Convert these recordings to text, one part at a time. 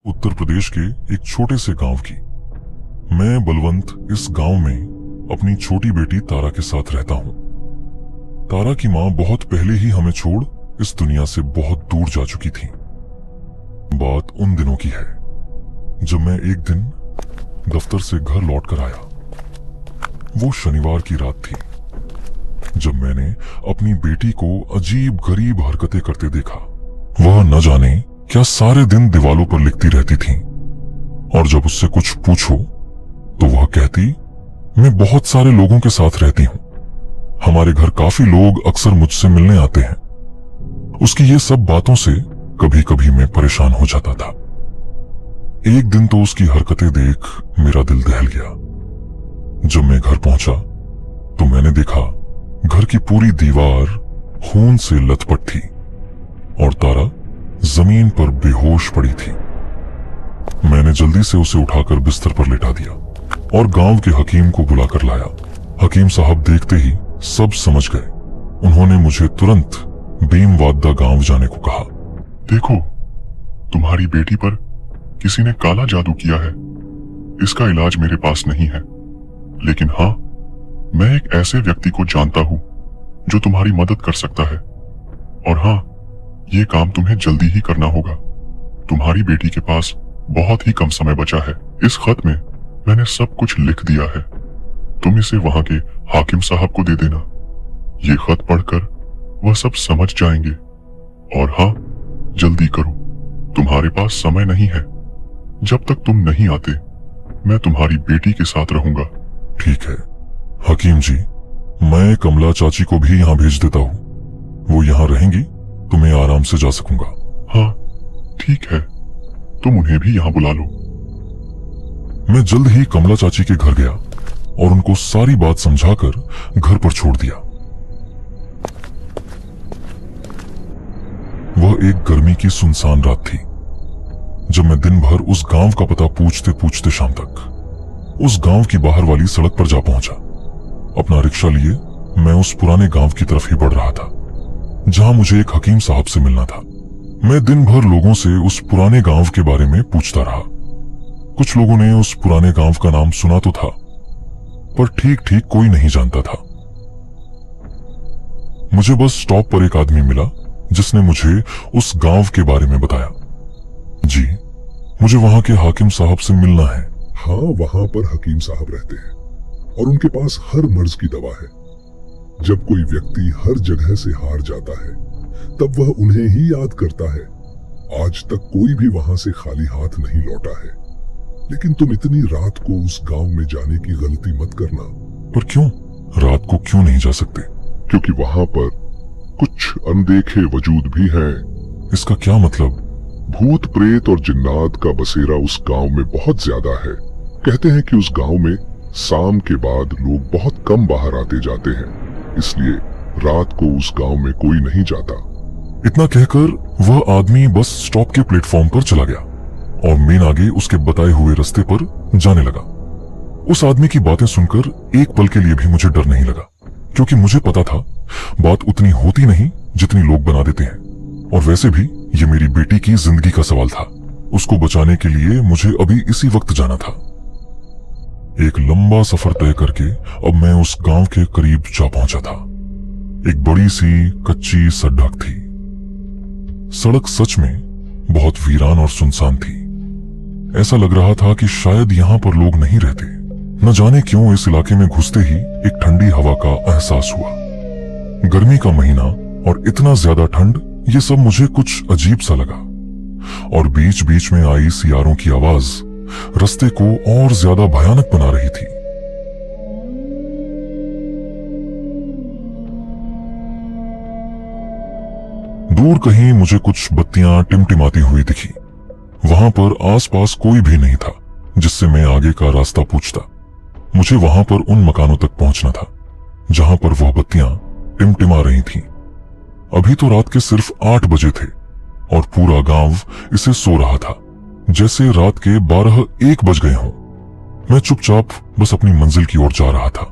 उत्तर प्रदेश के एक छोटे से गांव की। मैं बलवंत इस गांव में अपनी छोटी बेटी तारा के साथ रहता हूं। तारा की मां बहुत पहले ही हमें छोड़ इस दुनिया से बहुत दूर जा चुकी थी। बात उन दिनों की है जब मैं एक दिन दफ्तर से घर लौट कर आया। वो शनिवार की रात थी जब मैंने अपनी बेटी को अजीब गरीब हरकतें करते देखा। वह न जाने क्या सारे दिन दीवालों पर लिखती रहती थी और जब उससे कुछ पूछो तो वह कहती, मैं बहुत सारे लोगों के साथ रहती हूं, हमारे घर काफी लोग अक्सर मुझसे मिलने आते हैं। उसकी ये सब बातों से कभी कभी मैं परेशान हो जाता था। एक दिन तो उसकी हरकतें देख मेरा दिल दहल गया। जब मैं घर पहुंचा तो मैंने देखा घर की पूरी दीवार खून से लथपथ थी और तारा जमीन पर बेहोश पड़ी थी। मैंने जल्दी से उसे उठाकर बिस्तर पर लेटा दिया और गांव के हकीम को बुलाकर लाया। हकीम साहब देखते ही सब समझ गए। उन्होंने मुझे तुरंत भीमवाद्दा गांव जाने को कहा। देखो, तुम्हारी बेटी पर किसी ने काला जादू किया है। इसका इलाज मेरे पास नहीं है, लेकिन हाँ, मैं एक ऐसे व्यक्ति को जानता हूं जो तुम्हारी मदद कर सकता है। और हाँ, ये काम तुम्हें जल्दी ही करना होगा। तुम्हारी बेटी के पास बहुत ही कम समय बचा है। इस खत में मैंने सब कुछ लिख दिया है। तुम इसे वहां के हाकिम साहब को दे देना। ये खत पढ़कर वह सब समझ जाएंगे। और हाँ, जल्दी करो, तुम्हारे पास समय नहीं है। जब तक तुम नहीं आते मैं तुम्हारी बेटी के साथ रहूंगा। ठीक है हकीम जी, मैं कमला चाची को भी यहाँ भेज देता हूँ। वो यहाँ रहेंगी तो मैं आराम से जा सकूंगा। हाँ ठीक है, तुम उन्हें भी यहाँ बुला लो। मैं जल्द ही कमला चाची के घर गया और उनको सारी बात समझाकर घर पर छोड़ दिया। वह एक गर्मी की सुनसान रात थी जब मैं दिन भर उस गांव का पता पूछते पूछते शाम तक उस गांव की बाहर वाली सड़क पर जा पहुंचा। अपना रिक्शा लिए मैं उस पुराने गांव की तरफ ही बढ़ रहा था जहां मुझे एक हकीम साहब से मिलना था। मैं दिन भर लोगों से उस पुराने गांव के बारे में पूछता रहा। कुछ लोगों ने उस पुराने गांव का नाम सुना तो था, पर ठीक ठीक कोई नहीं जानता था। मुझे बस स्टॉप पर एक आदमी मिला जिसने मुझे उस गांव के बारे में बताया। जी, मुझे वहां के हाकिम साहब से मिलना है। हाँ, वहां पर हकीम साहब रहते हैं और उनके पास हर मर्ज की दवा है। जब कोई व्यक्ति हर जगह से हार जाता है तब वह उन्हें ही याद करता है। आज तक कोई भी वहां से खाली हाथ नहीं लौटा है। लेकिन तुम इतनी रात को उस गांव में जाने की गलती मत करना। पर क्यों? रात को क्यों नहीं जा सकते? क्योंकि वहां पर कुछ अनदेखे वजूद भी हैं। इसका क्या मतलब? भूत प्रेत और जिन्नात का बसेरा उस गांव में बहुत ज्यादा है। कहते हैं कि उस गांव में शाम के बाद लोग बहुत कम बाहर आते जाते हैं, इसलिए रात को उस गांव में कोई नहीं जाता। इतना कहकर वह आदमी बस स्टॉप के प्लेटफॉर्म पर चला गया और मैं आगे उसके बताए हुए रास्ते पर जाने लगा। उस आदमी की बातें सुनकर एक पल के लिए भी मुझे डर नहीं लगा, क्योंकि मुझे पता था बात उतनी होती नहीं जितनी लोग बना देते हैं। और वैसे भी ये मेरी बेटी की जिंदगी का सवाल था। उसको बचाने के लिए मुझे अभी इसी वक्त जाना था। एक लंबा सफर तय करके अब मैं उस गांव के करीब जा पहुंचा था। एक बड़ी सी कच्ची सड़क थी। सड़क सच में बहुत वीरान और सुनसान थी। ऐसा लग रहा था कि शायद यहां पर लोग नहीं रहते। न जाने क्यों इस इलाके में घुसते ही एक ठंडी हवा का एहसास हुआ। गर्मी का महीना और इतना ज्यादा ठंड, ये सब मुझे कुछ अजीब सा लगा। और बीच बीच में आई सियारों की आवाज रास्ते को और ज्यादा भयानक बना रही थी। दूर कहीं मुझे कुछ बत्तियां टिमटिमाती हुई दिखी। वहां पर आसपास कोई भी नहीं था जिससे मैं आगे का रास्ता पूछता। मुझे वहां पर उन मकानों तक पहुंचना था जहां पर वह बत्तियां टिमटिमा रही थीं। अभी तो रात के सिर्फ 8 बजे थे और पूरा गांव इसे सो रहा था जैसे रात के 12-1 बज गए हों। मैं चुपचाप बस अपनी मंजिल की ओर जा रहा था।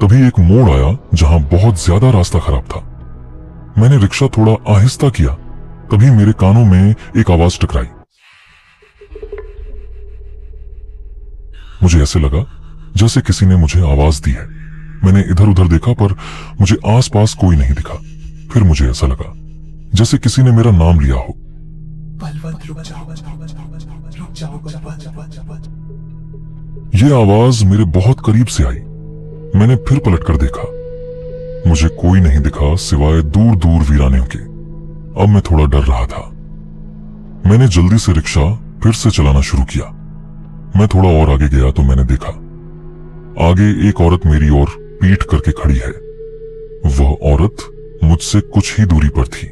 तभी एक मोड़ आया जहां बहुत ज्यादा रास्ता खराब था। मैंने रिक्शा थोड़ा आहिस्ता किया, तभी मेरे कानों में एक आवाज टकराई। मुझे ऐसे लगा जैसे किसी ने मुझे आवाज दी है। मैंने इधर उधर देखा पर मुझे आसपास कोई नहीं दिखा। फिर मुझे ऐसा लगा जैसे किसी ने मेरा नाम लिया हो। बलवंत रुक जाओ, रुक जाओ बलवंत। ये आवाज मेरे बहुत करीब से आई। मैंने फिर पलटकर देखा। मुझे कोई नहीं दिखा सिवाय दूर दूर वीरानों के। अब मैं थोड़ा डर रहा था। मैंने जल्दी से रिक्शा फिर से चलाना शुरू किया। मैं थोड़ा और आगे गया तो मैंने देखा आगे एक औरत मेरी ओर पीठ करके खड़ी है। वह औरत मुझसे कुछ ही दूरी पर थी।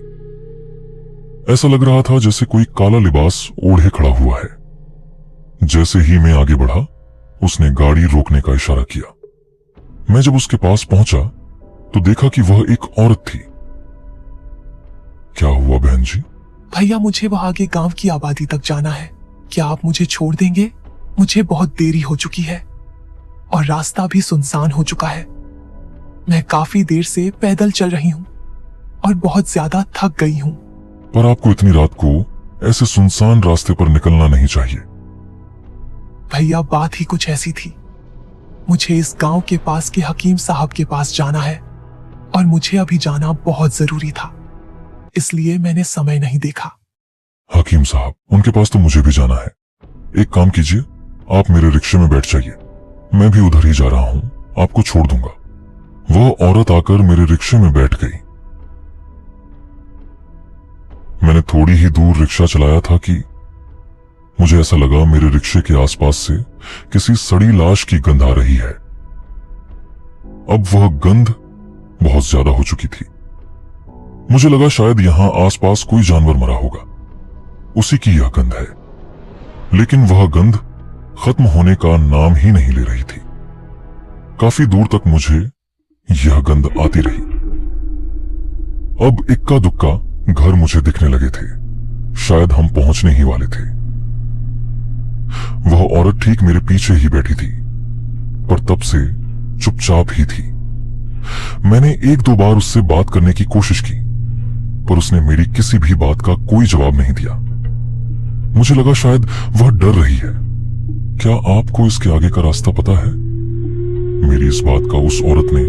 ऐसा लग रहा था जैसे कोई काला लिबास ओढ़े खड़ा हुआ है। जैसे ही मैं आगे बढ़ा उसने गाड़ी रोकने का इशारा किया। मैं जब उसके पास पहुंचा तो देखा कि वह एक औरत थी। क्या हुआ बहन जी? भैया मुझे वहां आगे गांव की आबादी तक जाना है। क्या आप मुझे छोड़ देंगे? मुझे बहुत देरी हो चुकी है और रास्ता भी सुनसान हो चुका है। मैं काफी देर से पैदल चल रही हूँ और बहुत ज्यादा थक गई हूँ। पर आपको इतनी रात को ऐसे सुनसान रास्ते पर निकलना नहीं चाहिए। भैया बात ही कुछ ऐसी थी। मुझे इस गांव के पास के हकीम साहब के पास जाना है और मुझे अभी जाना बहुत जरूरी था, इसलिए मैंने समय नहीं देखा। हकीम साहब, उनके पास तो मुझे भी जाना है। एक काम कीजिए, आप मेरे रिक्शे में बैठ जाइए। मैं भी उधर ही जा रहा हूं, आपको छोड़ दूंगा। वह औरत आकर मेरे रिक्शे में बैठ गई। मैंने थोड़ी ही दूर रिक्शा चलाया था कि मुझे ऐसा लगा मेरे रिक्शे के आसपास से किसी सड़ी लाश की गंध आ रही है। अब वह गंध बहुत ज्यादा हो चुकी थी। मुझे लगा शायद यहां आसपास कोई जानवर मरा होगा, उसी की यह गंध है। लेकिन वह गंध खत्म होने का नाम ही नहीं ले रही थी। काफी दूर तक मुझे यह गंध आती रही। अब इक्का दुक्का घर मुझे दिखने लगे थे। शायद हम पहुंचने ही वाले थे। वह औरत ठीक मेरे पीछे ही बैठी थी, पर तब से चुपचाप ही थी। मैंने एक दो बार उससे बात करने की कोशिश की, पर उसने मेरी किसी भी बात का कोई जवाब नहीं दिया। मुझे लगा शायद वह डर रही है। क्या आपको इसके आगे का रास्ता पता है? मेरी इस बात का उस औरत ने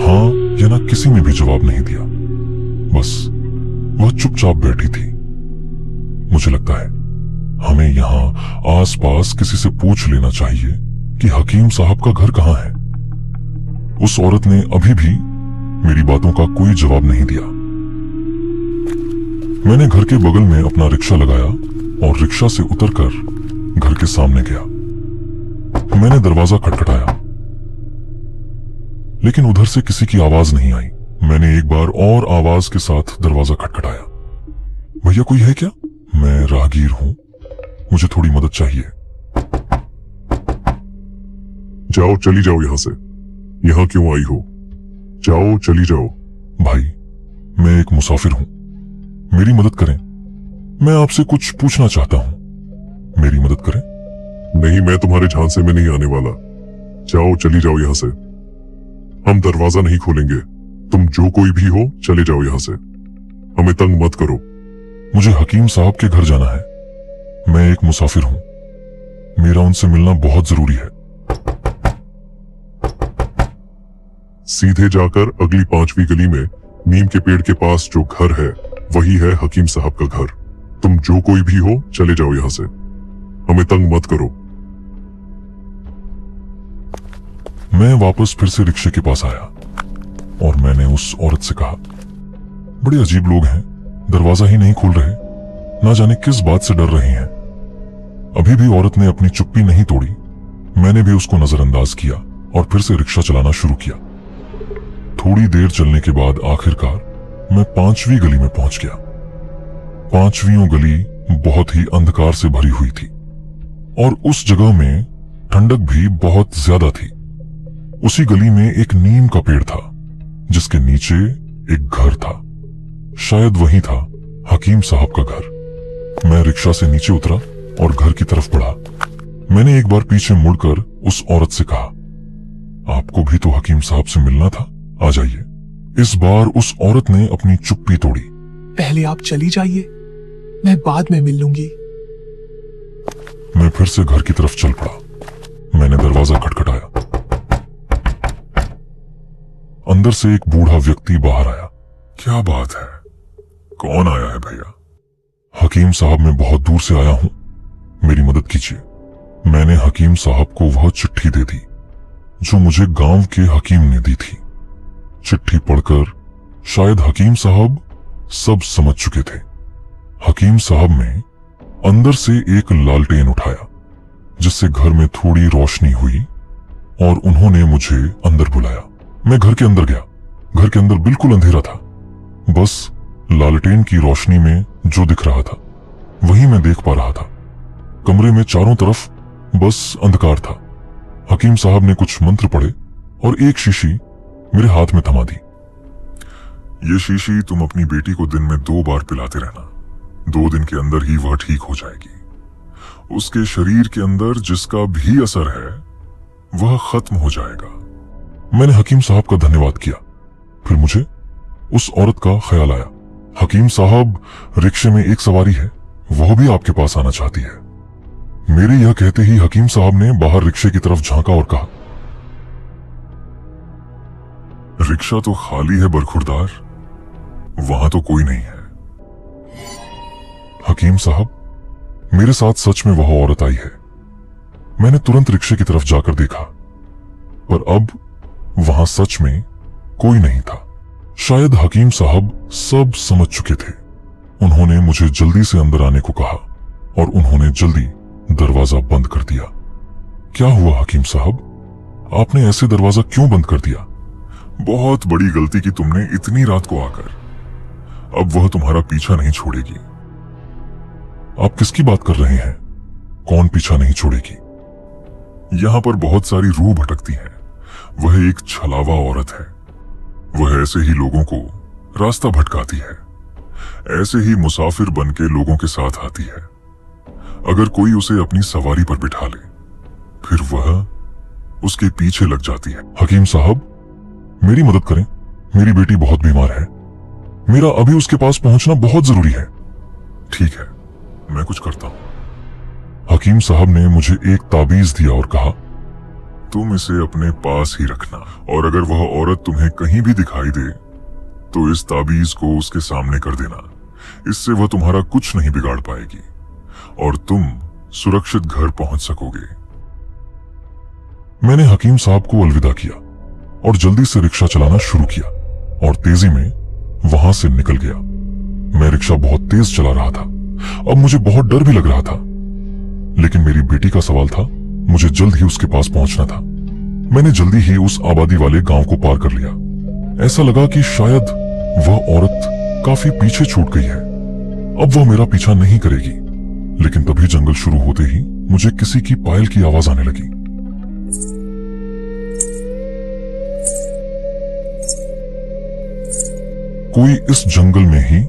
हां या ना किसी में भी जवाब नहीं दिया। बस वह चुपचाप बैठी थी। मुझे लगता है हमें यहां आसपास किसी से पूछ लेना चाहिए कि हकीम साहब का घर कहां है। उस औरत ने अभी भी मेरी बातों का कोई जवाब नहीं दिया। मैंने घर के बगल में अपना रिक्शा लगाया और रिक्शा से उतरकर घर के सामने गया। मैंने दरवाजा खटखटाया, लेकिन उधर से किसी की आवाज नहीं आई। मैंने एक बार और आवाज के साथ दरवाजा खटखटाया। भैया कोई है क्या? मैं राहगीर हूं, मुझे थोड़ी मदद चाहिए। जाओ, चली जाओ यहां से। यहां क्यों आई हो? जाओ, चली जाओ। भाई, मैं एक मुसाफिर हूं, मेरी मदद करें। मैं आपसे कुछ पूछना चाहता हूं, मेरी मदद करें। नहीं, मैं तुम्हारे झांसे में नहीं आने वाला। जाओ, चली जाओ यहां से। हम दरवाजा नहीं खोलेंगे। तुम जो कोई भी हो, चले जाओ यहां से। हमें तंग मत करो। मुझे हकीम साहब के घर जाना है। मैं एक मुसाफिर हूं, मेरा उनसे मिलना बहुत जरूरी है। सीधे जाकर अगली 5वीं गली में नीम के पेड़ के पास जो घर है, वही है हकीम साहब का घर। तुम जो कोई भी हो, चले जाओ यहां से। हमें तंग मत करो। मैं वापस फिर से रिक्शे के पास आया और मैंने उस औरत से कहा, बड़े अजीब लोग हैं, दरवाजा ही नहीं खोल रहे, ना जाने किस बात से डर रहे हैं। अभी भी औरत ने अपनी चुप्पी नहीं तोड़ी। मैंने भी उसको नजरअंदाज किया और फिर से रिक्शा चलाना शुरू किया। थोड़ी देर चलने के बाद आखिरकार मैं 5वीं गली में पहुंच गया। 5वीं गली बहुत ही अंधकार से भरी हुई थी और उस जगह में ठंडक भी बहुत ज्यादा थी। उसी गली में एक नीम का पेड़ था जिसके नीचे एक घर था। शायद वही था हकीम साहब का घर। मैं रिक्शा से नीचे उतरा और घर की तरफ बढ़ा। मैंने एक बार पीछे मुड़कर उस औरत से कहा, आपको भी तो हकीम साहब से मिलना था, आ जाइए। इस बार उस औरत ने अपनी चुप्पी तोड़ी। पहले आप चली जाइए, मैं बाद में मिल लूंगी। मैं फिर से घर की तरफ चल पड़ा। मैंने दरवाजा खटखटाया। अंदर से एक बूढ़ा व्यक्ति बाहर आया। क्या बात है, कौन आया है भैया? हकीम साहब, मैं बहुत दूर से आया हूं, मेरी मदद कीजिए। मैंने हकीम साहब को वह चिट्ठी दे दी जो मुझे गांव के हकीम ने दी थी। चिट्ठी पढ़कर शायद हकीम साहब सब समझ चुके थे। हकीम साहब ने अंदर से एक लालटेन उठाया जिससे घर में थोड़ी रोशनी हुई और उन्होंने मुझे अंदर बुलाया। मैं घर के अंदर गया। घर के अंदर बिल्कुल अंधेरा था। बस लालटेन की रोशनी में जो दिख रहा था वही मैं देख पा रहा था। कमरे में चारों तरफ बस अंधकार था। हकीम साहब ने कुछ मंत्र पढ़े और एक शीशी मेरे हाथ में थमा दी। ये शीशी तुम अपनी बेटी को दिन में 2 बार पिलाते रहना। 2 दिन के अंदर ही वह ठीक हो जाएगी। उसके शरीर के अंदर जिसका भी असर है वह खत्म हो जाएगा। मैंने हकीम साहब का धन्यवाद किया। फिर मुझे उस औरत का ख्याल आया। हकीम साहब, रिक्शे में एक सवारी है, वह भी आपके पास आना चाहती है। मेरे यह कहते ही हकीम साहब ने बाहर रिक्शे की तरफ झांका और कहा, रिक्शा तो खाली है बरखुरदार, वहां तो कोई नहीं है। हकीम साहब, मेरे साथ सच में वह औरत आई है। मैंने तुरंत रिक्शे की तरफ जाकर देखा, पर अब वहां सच में कोई नहीं था। शायद हकीम साहब सब समझ चुके थे। उन्होंने मुझे जल्दी से अंदर आने को कहा और उन्होंने जल्दी दरवाजा बंद कर दिया। क्या हुआ हकीम साहब, आपने ऐसे दरवाजा क्यों बंद कर दिया? बहुत बड़ी गलती की तुमने इतनी रात को आकर। अब वह तुम्हारा पीछा नहीं छोड़ेगी। आप किसकी बात कर रहे हैं? कौन पीछा नहीं छोड़ेगी? यहां पर बहुत सारी रूह भटकती हैं। वह एक छलावा औरत है। वह ऐसे ही लोगों को रास्ता भटकाती है। ऐसे ही मुसाफिर बन के लोगों के साथ आती है। अगर कोई उसे अपनी सवारी पर बिठा ले फिर वह उसके पीछे लग जाती है। हकीम साहब, मेरी मदद करें। मेरी बेटी बहुत बीमार है। मेरा अभी उसके पास पहुंचना बहुत जरूरी है। ठीक है, मैं कुछ करता हूं। हकीम साहब ने मुझे एक ताबीज दिया और कहा, तुम इसे अपने पास ही रखना और अगर वह औरत तुम्हें कहीं भी दिखाई दे तो इस ताबीज को उसके सामने कर देना। इससे वह तुम्हारा कुछ नहीं बिगाड़ पाएगी और तुम सुरक्षित घर पहुंच सकोगे। मैंने हकीम साहब को अलविदा किया और जल्दी से रिक्शा चलाना शुरू किया और तेजी में वहां से निकल गया। मैं रिक्शा बहुत तेज चला रहा था। अब मुझे बहुत डर भी लग रहा था, लेकिन मेरी बेटी का सवाल था। मुझे जल्द ही उसके पास पहुंचना था। मैंने जल्दी ही उस आबादी वाले गांव को पार कर लिया। ऐसा लगा कि शायद वह औरत काफी पीछे छूट गई है। अब वह मेरा पीछा नहीं करेगी। लेकिन तभी जंगल शुरू होते ही मुझे किसी की पायल की आवाज आने लगी। कोई इस जंगल में ही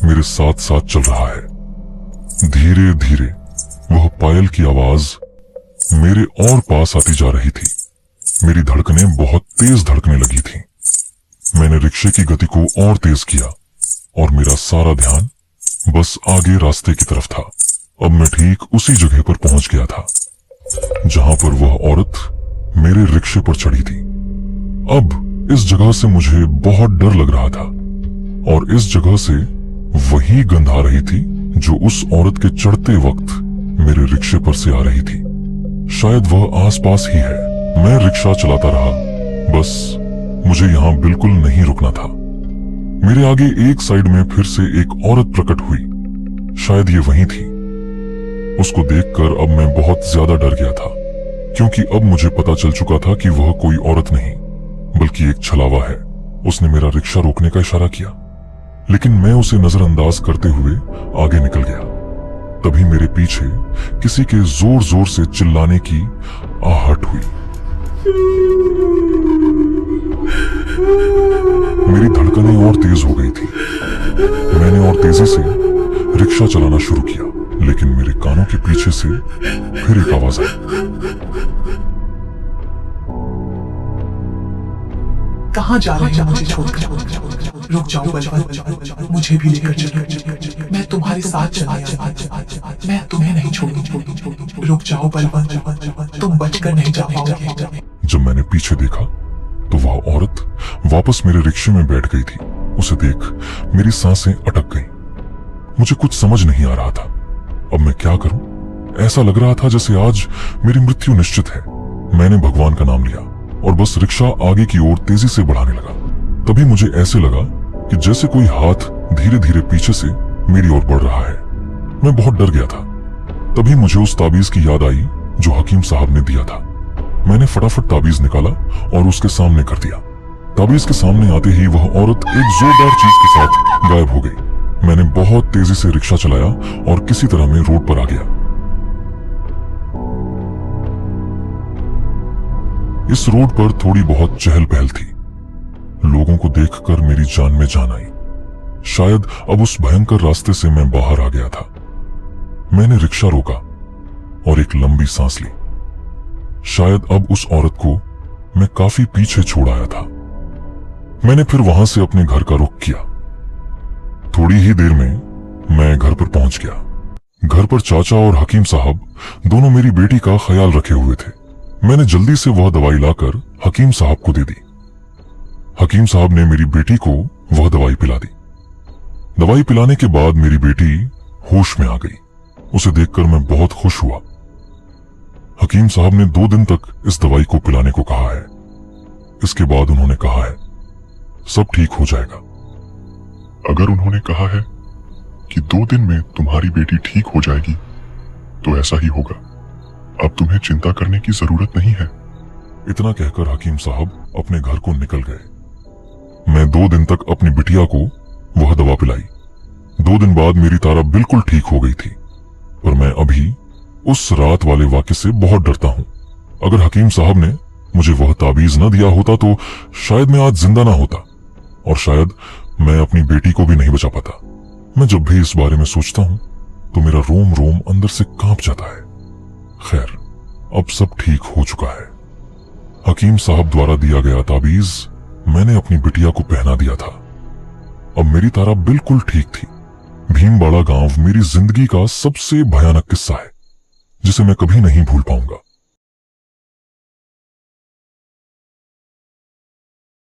मेरे साथ साथ चल रहा है। धीरे धीरे वह पायल की आवाज मेरे और पास आती जा रही थी। मेरी धड़कनें बहुत तेज धड़कने लगी थी। मैंने रिक्शे की गति को और तेज किया और मेरा सारा ध्यान बस आगे रास्ते की तरफ था। अब मैं ठीक उसी जगह पर पहुंच गया था जहां पर वह औरत मेरे रिक्शे पर चढ़ी थी। अब इस जगह से मुझे बहुत डर लग रहा था और इस जगह से वही गंध आ रही थी जो उस औरत के चढ़ते वक्त मेरे रिक्शे पर से आ रही थी। शायद वह आसपास ही है। मैं रिक्शा चलाता रहा, बस मुझे यहां बिल्कुल नहीं रुकना था। मेरे आगे एक साइड में फिर से एक औरत प्रकट हुई। शायद ये वही थी। उसको देखकर अब मैं बहुत ज्यादा डर गया था, क्योंकि अब मुझे पता चल चुका था कि वह कोई औरत नहीं बल्कि एक छलावा है। उसने मेरा रिक्शा रोकने का इशारा किया, लेकिन मैं उसे नजरअंदाज करते हुए आगे निकल गया। तभी मेरे पीछे किसी के जोर जोर से चिल्लाने की आहट हुई। मेरी धड़कनें और तेज हो गई थी। मैंने और तेजी से रिक्शा चलाना शुरू किया, लेकिन मेरे कानों के पीछे से फिर एक आवाज आई। कहाँ जा रहे हैं मुझे छोड़कर? रुक जाओ बलवंत, मुझे भी लेकर चलो। मैं तुम्हारे साथ चला, मैं तुम्हें नहीं छोड़ूंगा। रुक जाओ बलवंत, तुम बचकर नहीं जा पाओगे। जब मैंने पीछे देखा तो वह औरत वापस मेरे रिक्शे में बैठ गई थी। उसे देख मेरी सांसें अटक गईं। मुझे कुछ समझ नहीं आ रहा था। अब मैं क्या करूं? ऐसा लग रहा था जैसे आज मेरी मृत्यु निश्चित है। मैंने भगवान का नाम लिया और बस रिक्शा आगे की ओर तेजी से बढ़ाने लगा। तभी मुझे ऐसे लगा कि जैसे कोई हाथ धीरे धीरे पीछे से मेरी ओर बढ़ रहा है। मैं बहुत डर गया था। तभी मुझे उस ताबीज की याद आई जो हकीम साहब ने दिया था। मैंने फटाफट ताबीज निकाला और उसके सामने कर दिया। ताबीज के सामने आते ही वह औरत एक जोरदार चीज के साथ गायब हो गई। मैंने बहुत तेजी से रिक्शा चलाया और किसी तरह में रोड पर आ गया। इस रोड पर थोड़ी बहुत चहल पहल थी। लोगों को देखकर मेरी जान में जान आई। शायद अब उस भयंकर रास्ते से मैं बाहर आ गया था। मैंने रिक्शा रोका और एक लंबी सांस ली। शायद अब उस औरत को मैं काफी पीछे छोड़ आया था। मैंने फिर वहां से अपने घर का रुख किया। थोड़ी ही देर में मैं घर पर पहुंच गया। घर पर चाचा और हकीम साहब दोनों मेरी बेटी का ख्याल रखे हुए थे। मैंने जल्दी से वह दवाई लाकर हकीम साहब को दे दी। हकीम साहब ने मेरी बेटी को वह दवाई पिला दी। दवाई पिलाने के बाद मेरी बेटी होश में आ गई। उसे देखकर मैं बहुत खुश हुआ। हकीम साहब ने 2 दिन तक इस दवाई को पिलाने को कहा है। इसके बाद उन्होंने कहा है सब ठीक हो जाएगा। अगर उन्होंने कहा है कि 2 दिन में तुम्हारी बेटी ठीक हो जाएगी तो ऐसा ही होगा। अब तुम्हें चिंता करने की जरूरत नहीं है। इतना कहकर हकीम साहब अपने घर को निकल गए। मैं 2 दिन तक अपनी बिटिया को वह दवा पिलाई। 2 दिन बाद मेरी तारा बिल्कुल ठीक हो गई थी। पर मैं अभी उस रात वाले वाक्य से बहुत डरता हूं। अगर हकीम साहब ने मुझे वह ताबीज न दिया होता तो शायद मैं आज जिंदा ना होता और शायद मैं अपनी बेटी को भी नहीं बचा पाता। मैं जब भी इस बारे में सोचता हूं तो मेरा रोम रोम अंदर से कांप जाता है। खैर, अब सब ठीक हो चुका है। हकीम साहब द्वारा दिया गया ताबीज मैंने अपनी बिटिया को पहना दिया था। अब मेरी तारा बिल्कुल ठीक थी। भीमबाड़ा गांव मेरी जिंदगी का सबसे भयानक किस्सा है जिसे मैं कभी नहीं भूल पाऊंगा।